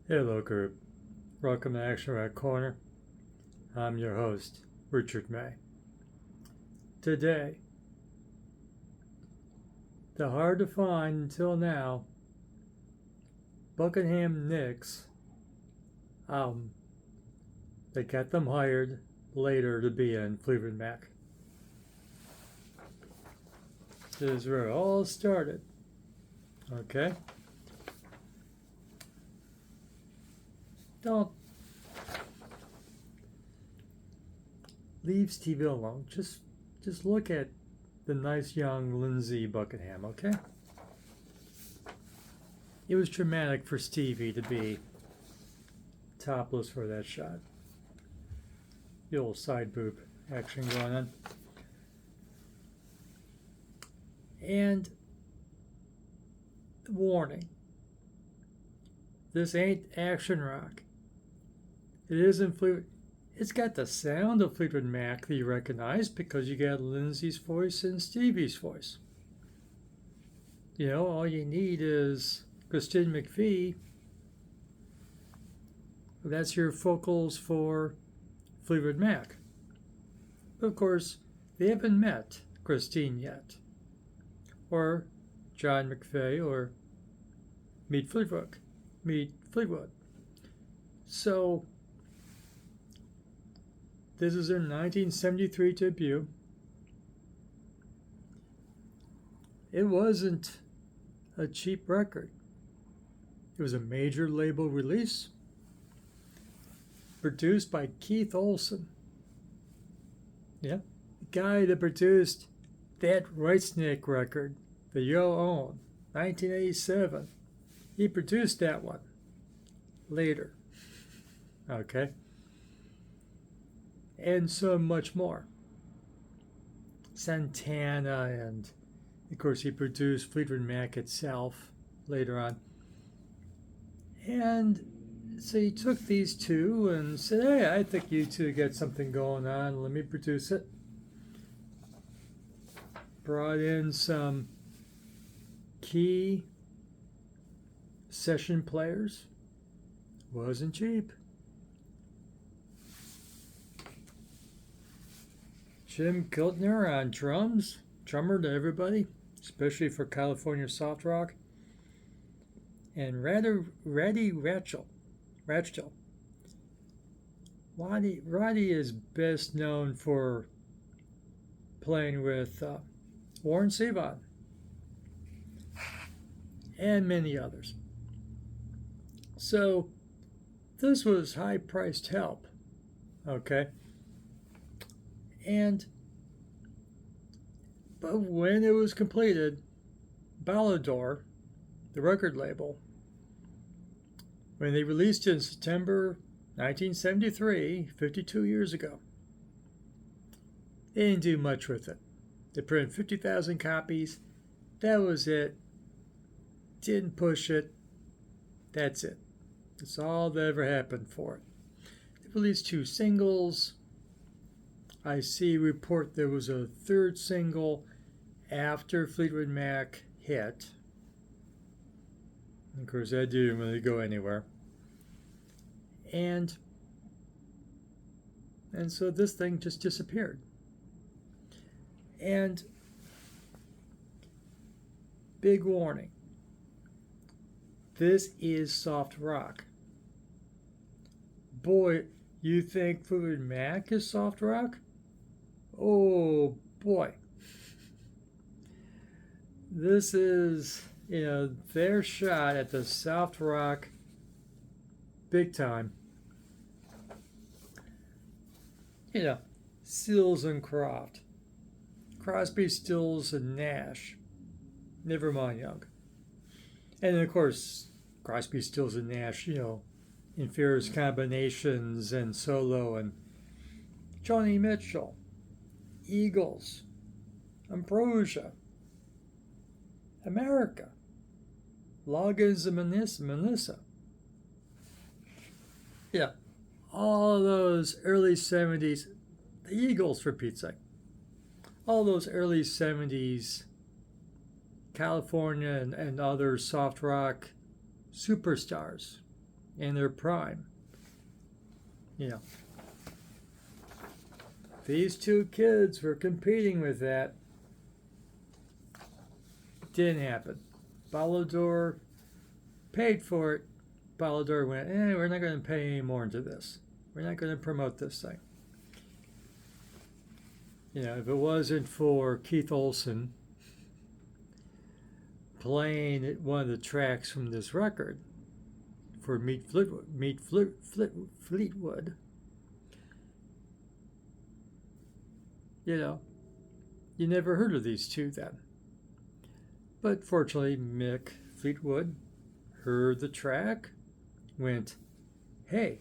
Hello, group. Welcome to Action Rock Corner. I'm your host, Richard May. Today, the hard to find until now Buckingham Nicks. They got them hired later to be in Fleetwood Mac. This is where it all started. Okay? Don't leave Stevie alone. Just look at the nice young Lindsay Buckingham, okay? It was traumatic for Stevie to be topless for that shot. The old side boob action going on. And warning. This ain't action rock. It isn't Fleetwood. It's got the sound of Fleetwood Mac that you recognize because you got Lindsay's voice and Stevie's voice. You know, all you need is Christine McVie. That's your vocals for Fleetwood Mac. Of course, they haven't met Christine yet. Or John McVie or Meet Fleetwood. So, this is their 1973 debut. It wasn't a cheap record. It was a major label release, produced by Keith Olsen. Yeah, the guy that produced that Whitesnake record that you own, 1987. He produced that one later. Okay? And so much more. Santana, and of course he produced Fleetwood Mac itself later on. And so he took these two and said, hey, I think you two got something going on. Let me produce it. Brought in some key session players. Wasn't cheap. Jim Kiltner on drums, drummer to everybody, especially for California soft rock. And Roddy Rachel. Roddy is best known for playing with Warren Zevon and many others. So this was high-priced help, okay? But when it was completed, Ballador, the record label, when they released it in September 1973, 52 years ago, they didn't do much with it. They printed 50,000 copies. That was it. Didn't push it. That's it. That's all that ever happened for it. They released 2 singles. I see a report there was a 3rd single after Fleetwood Mac hit. Of course, that didn't really go anywhere. And so this thing just disappeared. And big warning. This is soft rock. Boy, you think Fleetwood Mac is soft rock? Oh boy. This is, their shot at the soft rock big time. Stills and Croft. Crosby, Stills, and Nash. Never mind Young. And of course, Crosby, Stills, and Nash, in various combinations and solo, and Joni Mitchell, Eagles, Ambrosia, America, Loggins and Melissa. Yeah, all those early 70s, the Eagles for Pete's sake, all those early 70s California and other soft rock superstars in their prime. You know, these two kids were competing with that. Didn't happen. Balador paid for it. Balador went, we're not going to pay any more into this. We're not going to promote this thing. You know, if it wasn't for Keith Olsen playing one of the tracks from this record for Fleetwood, you know, you never heard of these two then. But fortunately, Mick Fleetwood heard the track, went, hey,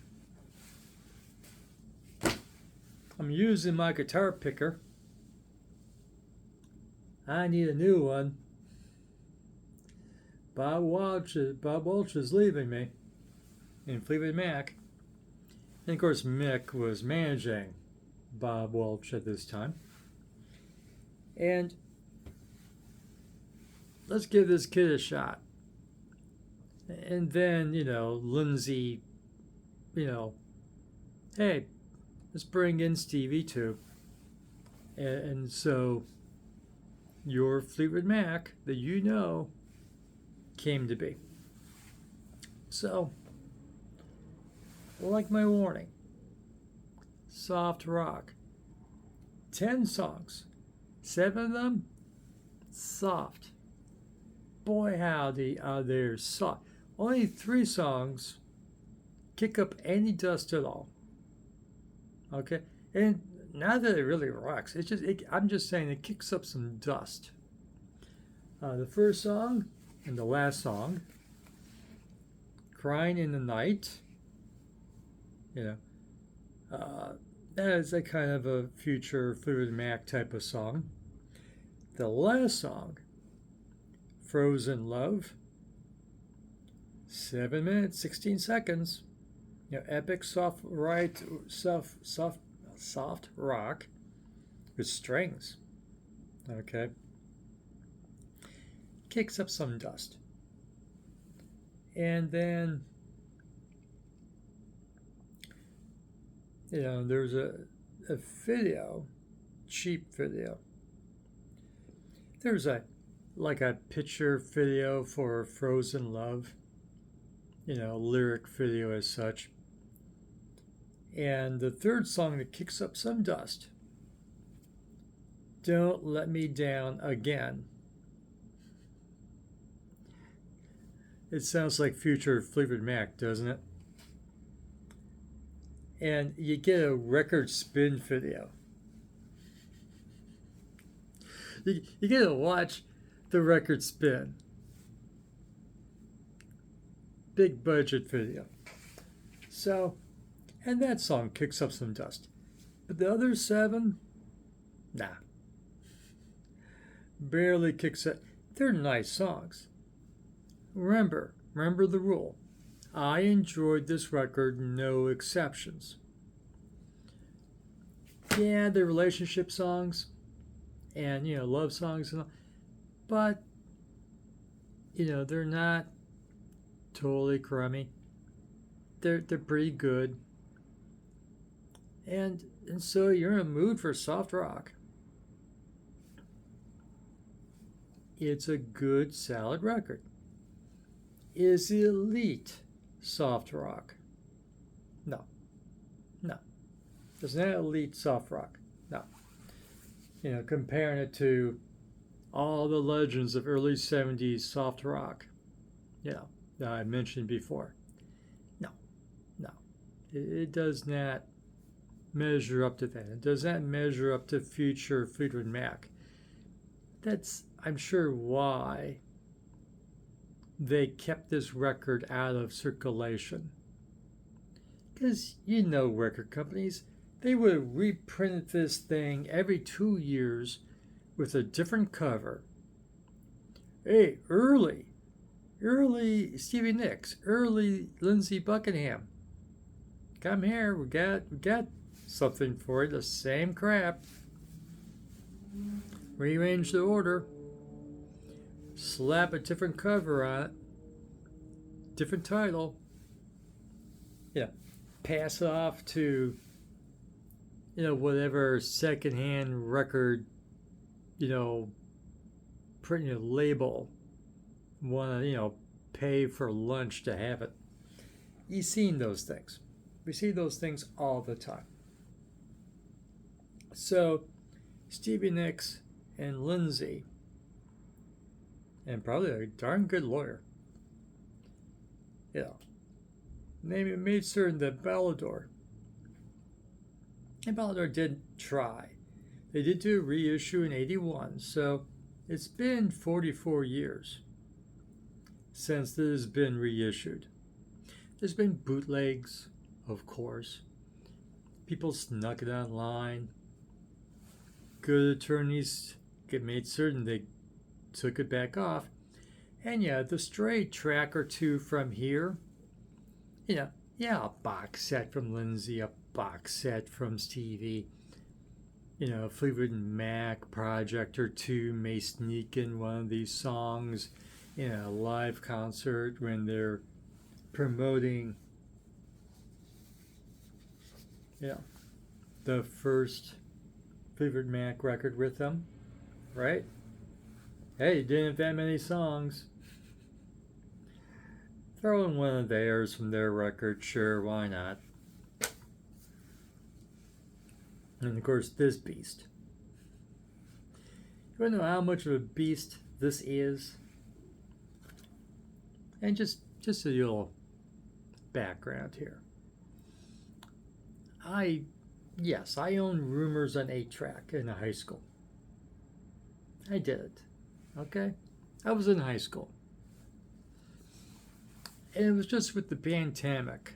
I'm using my guitar picker. I need a new one. Bob Welch is leaving me in Fleetwood Mac. And of course, Mick was managing Bob Welch at this time. And let's give this kid a shot. And then, you know, Lindsay, you know, hey, let's bring in Stevie too. And so your Fleetwood Mac that you know came to be. So, like my warning, soft rock. 10 songs. 7 of them, soft. Boy, howdy, they're soft. Only 3 songs kick up any dust at all. Okay? And not that it really rocks. It's just, I'm just saying it kicks up some dust. The first song and the last song, Crying in the Night, you know, that is a kind of a future Fleetwood Mac type of song. The last song, Frozen Love, 7 minutes, 16 seconds. You know, epic soft rock with strings. Okay. Kicks up some dust. And then, you know, there's a video, cheap video. There's like a picture video for Frozen Love, you know, lyric video as such. And the third song that kicks up some dust, Don't Let Me Down Again. It sounds like future Fleetwood Mac, doesn't it? And you get a record spin video. You get to watch the record spin. Big budget video. So, and that song kicks up some dust. But the other 7, nah. Barely kicks up. They're nice songs. Remember the rule. I enjoyed this record, no exceptions. Yeah, the relationship songs and, you know, love songs and all, but, you know, they're not totally crummy. They're pretty good. And so you're in a mood for soft rock. It's a good, solid record. Is it elite soft rock? No. It's not elite soft rock. No. You know, comparing it to all the legends of early 70s soft rock, you know, that I mentioned before. No. It does not measure up to that. It does not measure up to future Fleetwood Mac. That's, I'm sure, why they kept this record out of circulation. Because, you know, record companies, they would have reprinted this thing every 2 years with a different cover. Hey, early Stevie Nicks, early Lindsay Buckingham. Come here, we got something for you, the same crap. Rearrange the order. Slap a different cover on it. Different title. you know, pass it off to, whatever secondhand record, printing a label, want to, pay for lunch to have it. You've seen those things. We see those things all the time. So, Stevie Nicks and Lindsay, and probably a darn good lawyer, they made certain that Bellador didn't try. They did do a reissue in 81, so it's been 44 years since this has been reissued. There's been bootlegs, of course. People snuck it online. Good attorneys made certain they took it back off. And yeah, the stray track or two from here, a box set from Lindsay, a box set from Stevie, Fleetwood Mac project or two may sneak in one of these songs in a live concert when they're promoting, the first Fleetwood Mac record with them, right? Hey, you didn't have that many songs. Throw in one of theirs from their record, sure, why not? And of course, this beast. You want to know how much of a beast this is? And just a little background here. I owned Rumors on 8-track in high school. I did it. Okay? I was in high school. And it was just with the pandemic.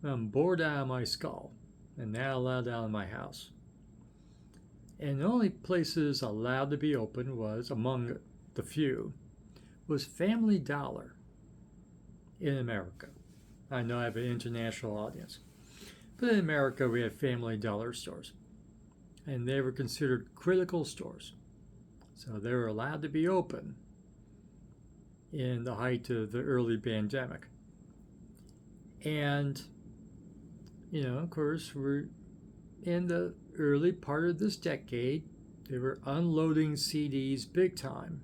I'm bored out of my skull and not allowed out of my house. And the only places allowed to be open was, among the few, was Family Dollar in America. I know I have an international audience. But in America, we have Family Dollar stores. And they were considered critical stores. So they were allowed to be open in the height of the early pandemic. And, of course, we're in the early part of this decade. They were unloading CDs big time.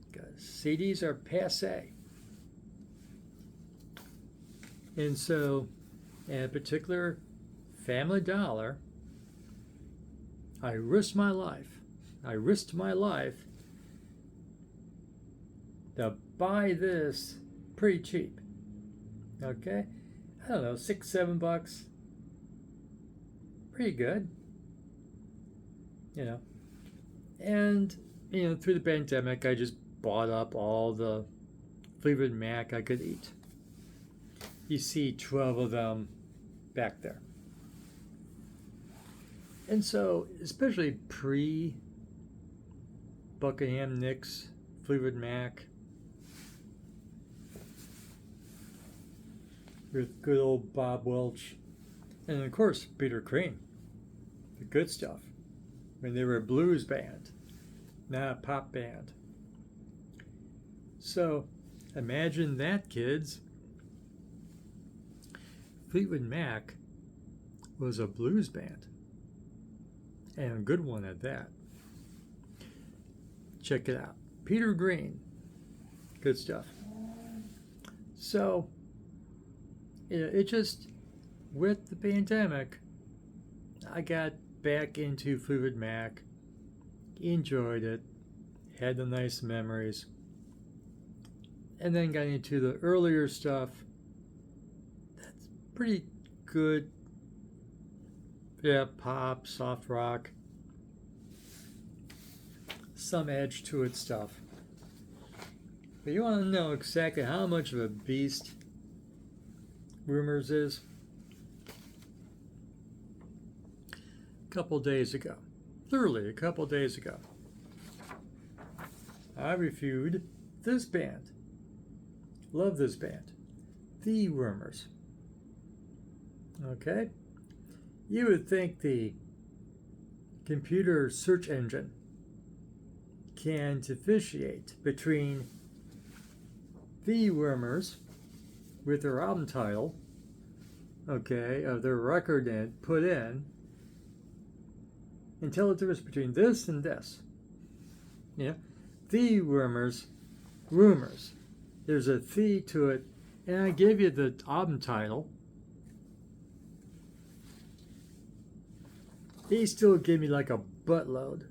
Because CDs are passé. And so, in particular, Family Dollar, I risked my life to buy this pretty cheap. Okay? I don't know, $6-7. Pretty good. And, through the pandemic, I just bought up all the Fleetwood Mac I could eat. You see 12 of them back there. And so, especially pre-Buckingham Nicks, Fleetwood Mac, with good old Bob Welch, and of course, Peter Cream, the good stuff, when they were a blues band, not a pop band. So, imagine that, kids. Fleetwood Mac was a blues band, and a good one at that. Check it out. Peter Green, good stuff. So, it just, with the pandemic, I got back into Fleetwood Mac, enjoyed it, had the nice memories, and then got into the earlier stuff. That's pretty good. Yeah, pop, soft rock, some edge to it stuff. But you want to know exactly how much of a beast Rumors is? Literally a couple days ago, I reviewed this band. Love this band. The Rumors. Okay? You would think the computer search engine can differentiate between the Rumors with their album title, okay, of their record put in, and tell the difference between this and this. Yeah, the rumors. There's a "the" to it, and I give you the album title. He still give me like a buttload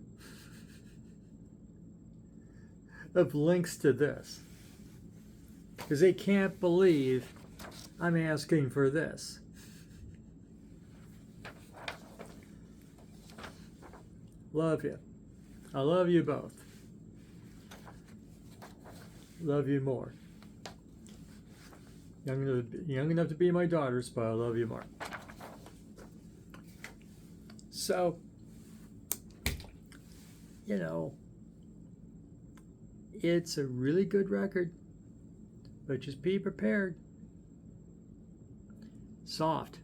of links to this, because they can't believe I'm asking for this. Love you. I love you both. Love you more. Young enough to be my daughters, but I love you more. So, you know, it's a really good record, but just be prepared. Soft.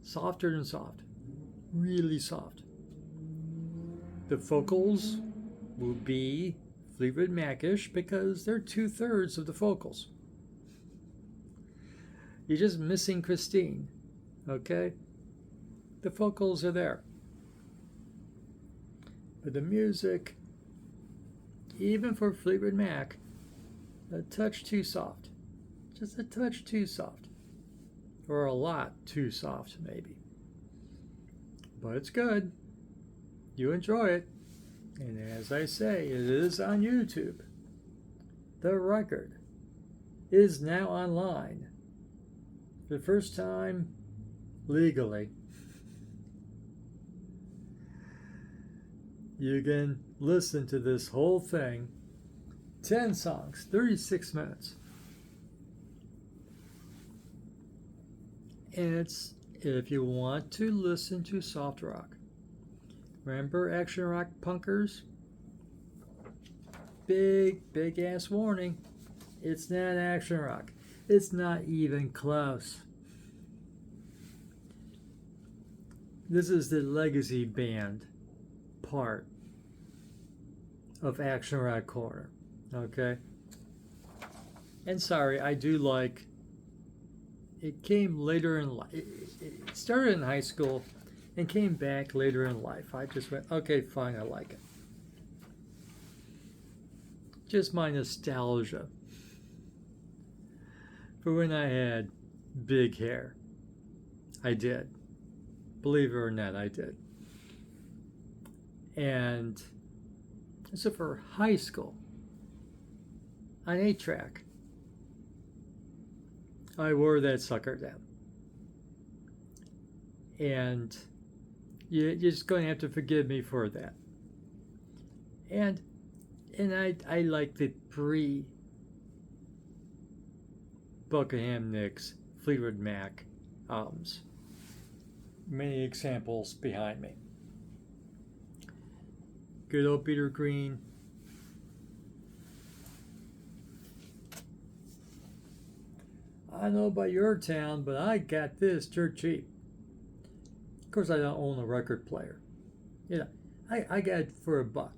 Softer than soft. Really soft. The vocals will be Fleetwood Mac-ish because they're 2/3 of the vocals. You're just missing Christine, okay? The vocals are there. But the music, even for Fleetwood Mac, a touch too soft. Just a touch too soft. Or a lot too soft, maybe. But it's good. You enjoy it. And as I say, it is on YouTube. The record is now online. For the first time, legally. You can listen to this whole thing, 10 songs, 36 minutes. And it's, if you want to listen to soft rock, remember action rock punkers? Big ass warning. It's not action rock. It's not even close. This is the legacy band part of Action Rock Corner, okay? And sorry, I do like, it came later in life. It started in high school and came back later in life. I just went, okay, fine, I like it. Just my nostalgia for when I had big hair. I did. Believe it or not, I did. And so for high school, on 8-track, I wore that sucker down. And you're just going to have to forgive me for that. And I like the pre-Buckingham Nicks, Fleetwood Mac albums. Many examples behind me. Good old Peter Green. I don't know about your town, but I got this dirt cheap. Of course, I don't own a record player. You know, I got it for $1.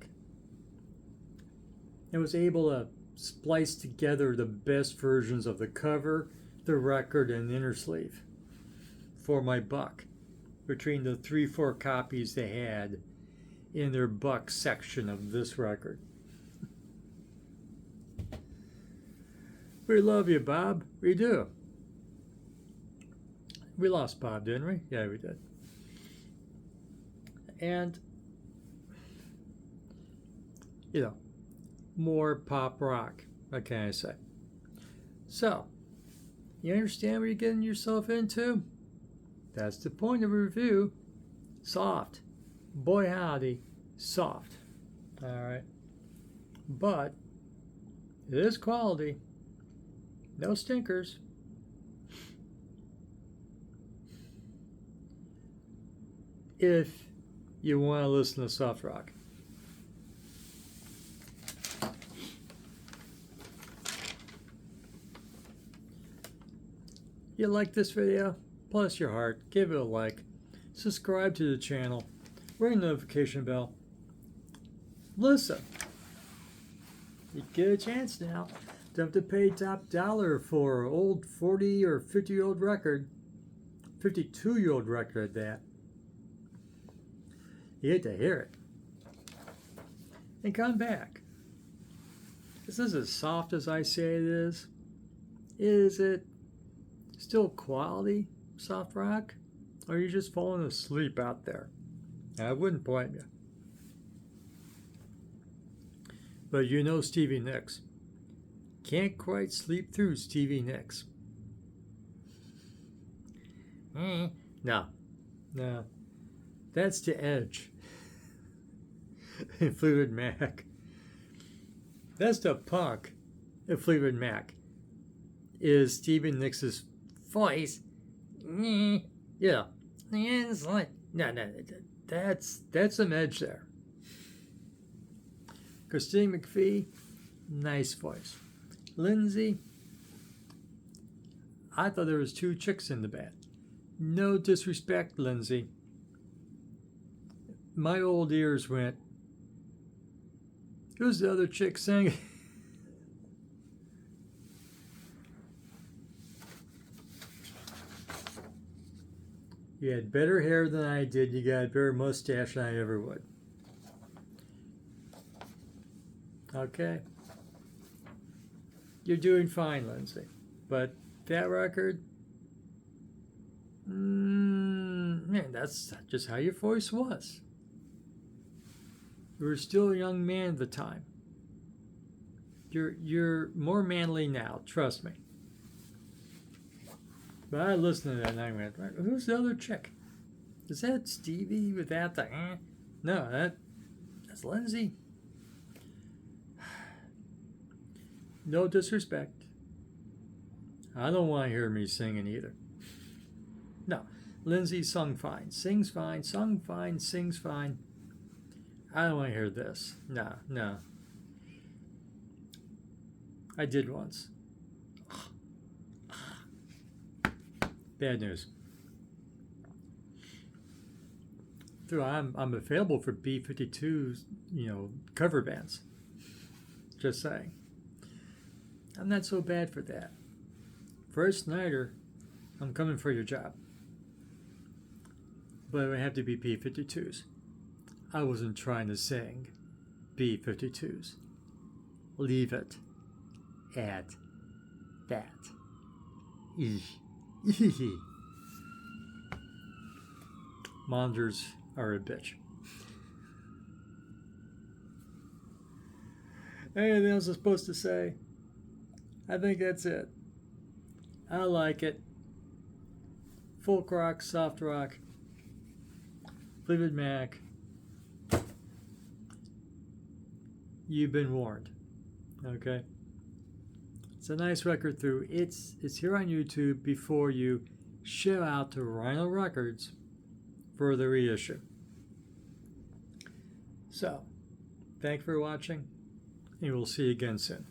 I was able to splice together the best versions of the cover, the record, and the inner sleeve for my $1 between the 3-4 copies they had in their $1 section of this record. We love you, Bob. We do. We lost Bob, didn't we? Yeah, we did. And, you know, more pop rock. What can I say? So, you understand what you're getting yourself into? That's the point of a review. Soft. Boy howdy, soft. Alright. But it is quality. No stinkers. If you want to listen to soft rock. You like this video? Bless your heart. Give it a like. Subscribe to the channel. Ring the notification bell. Listen. You get a chance now. Don't have to pay top dollar for an old 40 or 50-year-old record, 52-year-old record at that. You hate to hear it. And come back. Is this as soft as I say it is? Is it still quality soft rock? Or are you just falling asleep out there? I wouldn't blame you. But you know Stevie Nicks. Can't quite sleep through Stevie Nicks. No. That's the edge. In Fleetwood Mac. That's the punk in Fleetwood Mac. Is Stevie Nicks' voice. Yeah. No. That's some edge there. Christine McVie, nice voice. Lindsay, I thought there was 2 chicks in the band. No disrespect, Lindsay. My old ears went, who's the other chick singing? You had better hair than I did. You got a better mustache than I ever would. Okay. You're doing fine, Lindsay. But that record, man, that's just how your voice was. You were still a young man at the time. You're more manly now, trust me. But I listened to that and I went, who's the other chick? Is that Stevie without the No, that's Lindsay. No disrespect. I don't want to hear me singing either. No, Lindsay sung fine, sings fine, sung fine, sings fine. I don't want to hear this. No. I did once. Bad news. I'm available for B-52's, cover bands. Just saying. I'm not so bad for that. First nighter, I'm coming for your job. But it would have to be B-52s. I wasn't trying to sing B-52s. Leave it at that. Monitors are a bitch. Anything else I'm supposed to say? I think that's it. I like it. Folk rock, soft rock, Fleetwood Mac. You've been warned. Okay? It's a nice record through. It's here on YouTube before you shell out to Rhino Records for the reissue. So, thanks for watching, and we'll see you again soon.